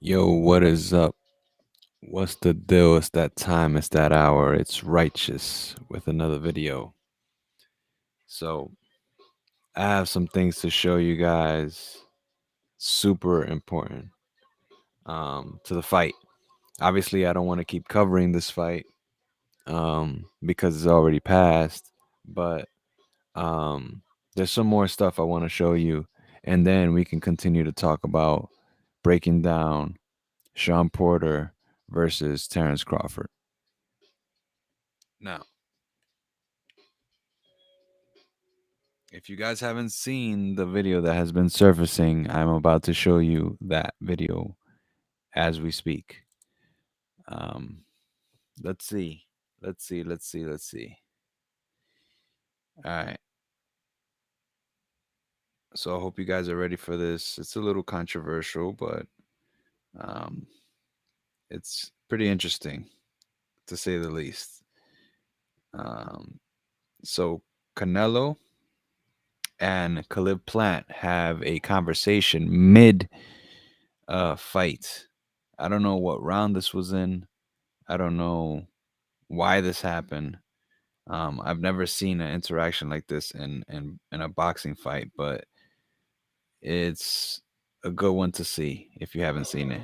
Yo, what is up? What's the deal? It's that time, it's that hour. It's Righteous with another video. So, I have some things to show you guys. Super important to the fight. Obviously, I don't want to keep covering this fight because it's already passed, but there's some more stuff I want to show you, and then we can continue to talk about breaking down Sean Porter versus Terrence Crawford. Now, if you guys haven't seen the video that has been surfacing, I'm about to show you that video as we speak. Um, let's see. Let's see. All right. So I hope you guys are ready for this. It's a little controversial, but um, it's pretty interesting to say the least. Um, so Canelo and Khalid Plant have a conversation mid fight. I don't know what round this was in. I don't know why this happened. I've never seen an interaction like this in a boxing fight, but it's a good one to see if you haven't seen it.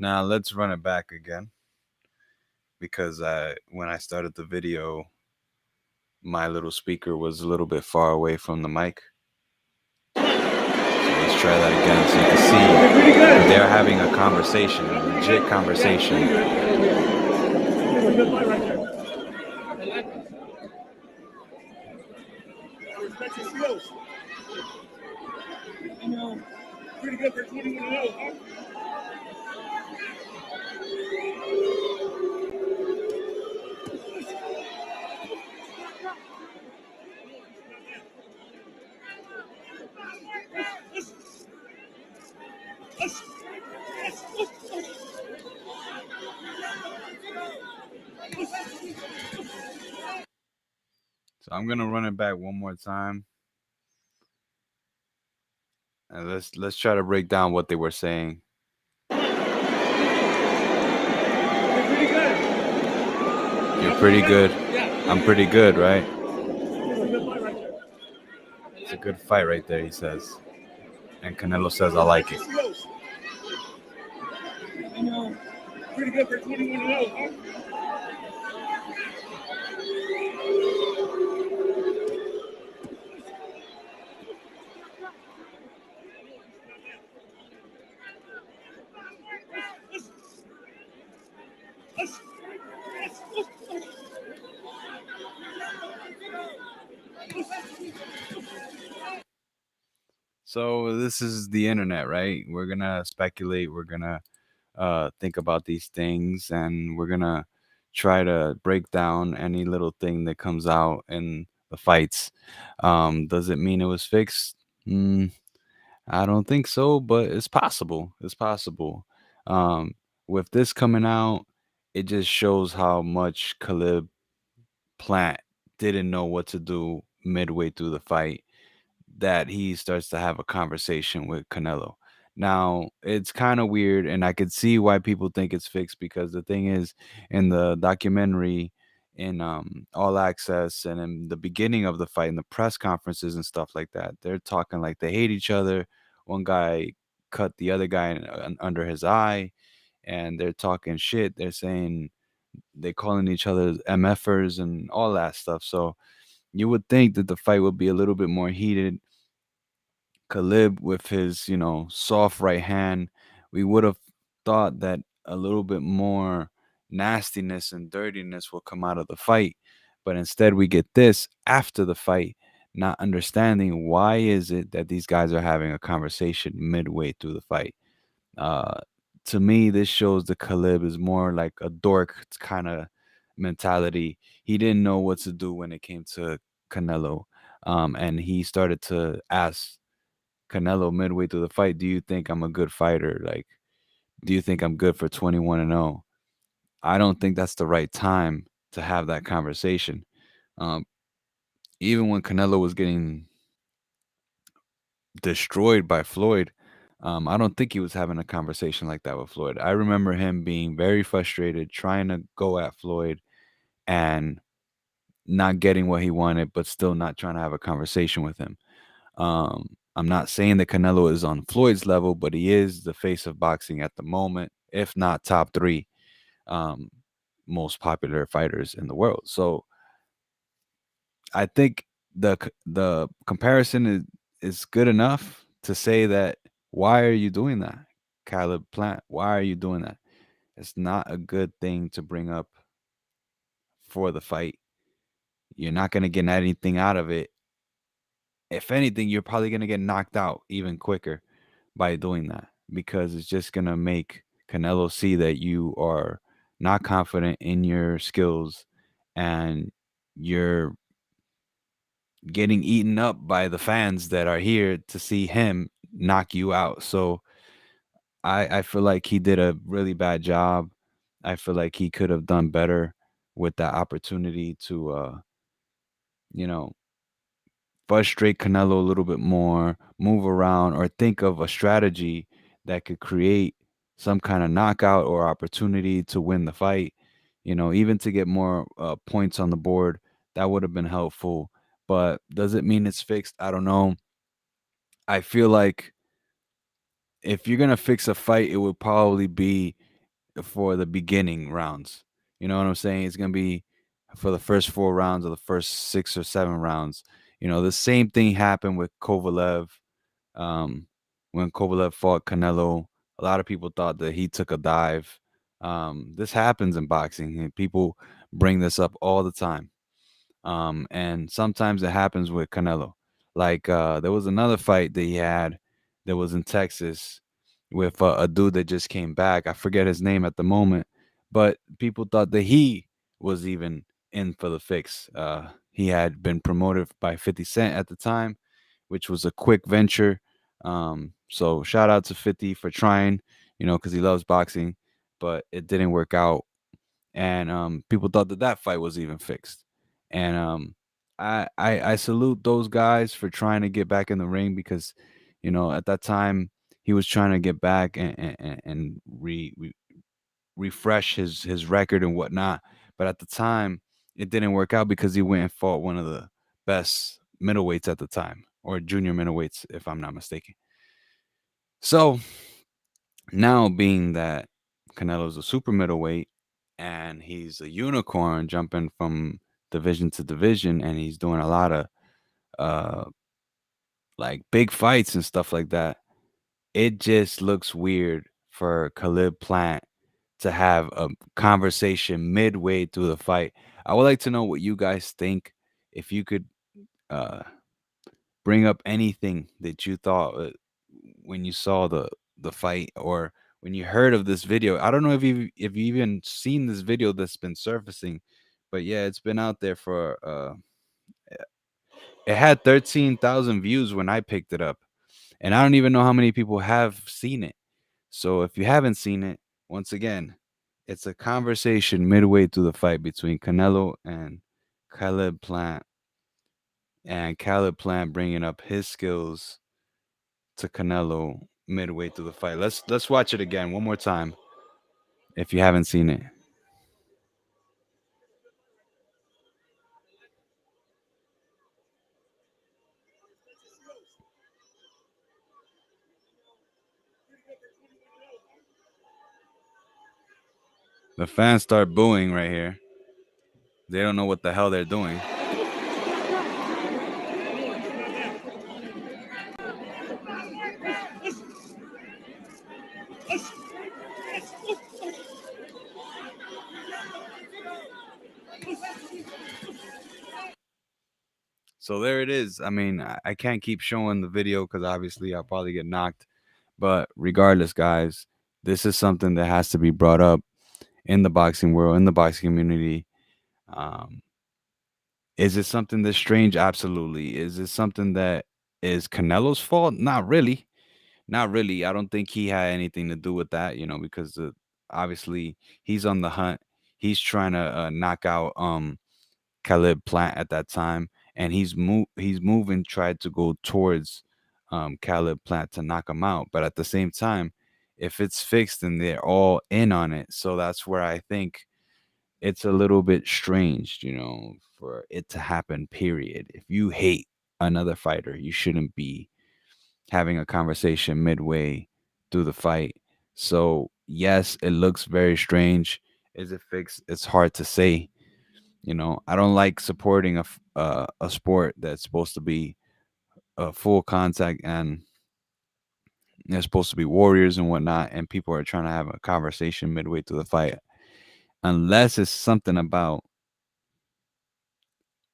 Now let's run it back again because when I started the video, my little speaker was a little bit far away from the mic. So let's try that again so you can see they're having a conversation, a legit conversation. So I'm gonna run it back one more time, and let's try to break down what they were saying. You're pretty good. I'm pretty good, right? It's a good fight right there, he says. And Canelo says, I like it. Pretty good for 21-0, So this is the internet, right? We're gonna speculate. We're gonna think about these things, and we're gonna try to break down any little thing that comes out in the fights. Does it mean it was fixed? I don't think so, but it's possible. It's possible. Um, with this coming out, it just shows how much Khalid Plant didn't know what to do midway through the fight, that he starts to have a conversation with Canelo. Now, it's kind of weird, and I could see why people think it's fixed because the thing is, in the documentary, in All Access, and in the beginning of the fight, in the press conferences and stuff like that, they're talking like they hate each other. One guy cut the other guy under his eye, and they're talking shit. They're saying they calling each other MFers and all that stuff. So you would think that the fight would be a little bit more heated. Khalib with his, soft right hand, we would have thought that a little bit more, nastiness and dirtiness will come out of the fight. But instead, we get this after the fight, not understanding why is it that these guys are having a conversation midway through the fight. Uh, to me, this shows the Khalib is more like a dork kind of mentality. He didn't know what to do when it came to Canelo, and he started to ask Canelo midway through the fight, "Do you think I'm a good fighter? Like, do you think I'm good for 21-0?" I don't think that's the right time to have that conversation. Um, Even when Canelo was getting destroyed by Floyd, I don't think he was having a conversation like that with Floyd. I remember him being very frustrated, trying to go at Floyd and not getting what he wanted, but still not trying to have a conversation with him. I'm not saying that Canelo is on Floyd's level, but he is the face of boxing at the moment, if not top three um, most popular fighters in the world. So I think the comparison is good enough to say that why are you doing that, Caleb Plant? Why are you doing that? It's not a good thing to bring up for the fight. You're not going to get anything out of it. If anything, you're probably going to get knocked out even quicker by doing that because it's just going to make Canelo see that you are not confident in your skills and you're getting eaten up by the fans that are here to see him knock you out. So I feel like he did a really bad job. I feel like he could have done better with that opportunity to you know, frustrate Canelo a little bit more, move around, or think of a strategy that could create some kind of knockout or opportunity to win the fight. Even to get more points on the board, that would have been helpful. But does it mean it's fixed? I don't know. I feel like if you're gonna fix a fight, it would probably be for the beginning rounds. You know what I'm saying? It's gonna be for the first 4 rounds or the first 6 or 7 rounds. The same thing happened with Kovalev. When Kovalev fought Canelo, a lot of people thought that he took a dive. This happens in boxing, and people bring this up all the time. And sometimes it happens with Canelo. Like there was another fight that he had that was in Texas with a dude that just came back. I forget his name at the moment, but people thought that he was even in for the fix. He had been promoted by 50 Cent at the time, which was a quick venture. So shout out to 50 for trying, because he loves boxing, but it didn't work out and people thought that that fight was even fixed. And I salute those guys for trying to get back in the ring because, at that time he was trying to get back and refresh his record and whatnot. But at the time, it didn't work out because he went and fought one of the best middleweights at the time, or junior middleweights, if I'm not mistaken. So now, being that Canelo's a super middleweight and he's a unicorn jumping from division to division, and he's doing a lot of uh like big fights and stuff like that, it just looks weird for Khalid Plant to have a conversation midway through the fight. I would like to know what you guys think. If you could uh bring up anything that you thought when you saw the fight or when you heard of this video. I don't know if you even seen this video that's been surfacing, but yeah, it's been out there for it had 13,000 views when I picked it up, and I don't even know how many people have seen it. So if you haven't seen it, once again, it's a conversation midway through the fight between Canelo and Caleb Plant, and Caleb Plant bringing up his skills to Canelo midway through the fight. Let's watch it again one more time if you haven't seen it. The fans start booing right here. They don't know what the hell they're doing. So there it is. I mean, I can't keep showing the video because obviously I'll probably get knocked. But regardless, guys, this is something that has to be brought up in the boxing world, in the boxing community. Um, is it something that's strange? Absolutely. Is it something that is Canelo's fault? Not really. Not really. I don't think he had anything to do with that, because obviously he's on the hunt. He's trying to knock out Caleb Plant at that time, and he's moving, tried to go towards Caleb Plant to knock him out. But at the same time, if it's fixed and they're all in on it, so that's where I think it's a little bit strange, for it to happen. Period. If you hate another fighter, you shouldn't be having a conversation midway through the fight. So yes, it looks very strange. Is it fixed? It's hard to say. I don't like supporting a sport that's supposed to be full contact, and they're supposed to be warriors and whatnot, and people are trying to have a conversation midway through the fight, unless it's something about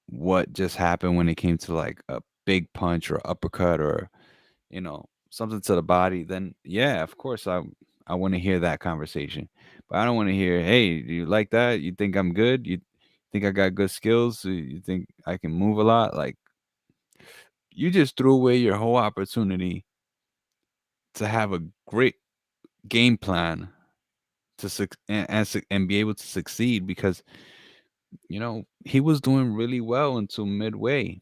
what just happened when it came to like a big punch or uppercut or something to the body. Then yeah, of course I want to hear that conversation, but I don't want to hear, hey, do you like that? You think I'm good? You think I got good skills? You think I can move a lot? Like, you just threw away your whole opportunity to have a great game plan to and be able to succeed, because he was doing really well until midway.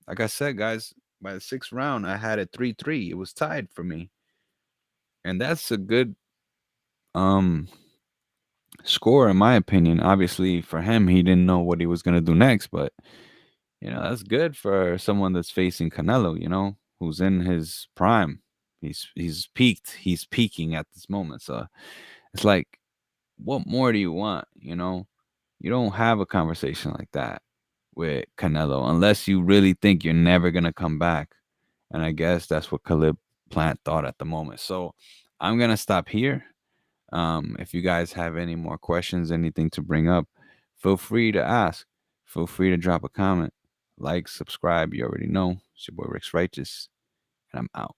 Like I said, guys, by the sixth round I had it 3-3. It was tied for me, and that's a good um score in my opinion. Obviously for him, he didn't know what he was going to do next, but that's good for someone that's facing Canelo, who's in his prime. He's peaked. He's peaking at this moment. So it's like, what more do you want? You don't have a conversation like that with Canelo unless you really think you're never gonna come back. And I guess that's what Caleb Plant thought at the moment. So I'm gonna stop here. If you guys have any more questions, anything to bring up, feel free to ask. Feel free to drop a comment, like, subscribe. You already know. It's your boy Rex Righteous, and I'm out.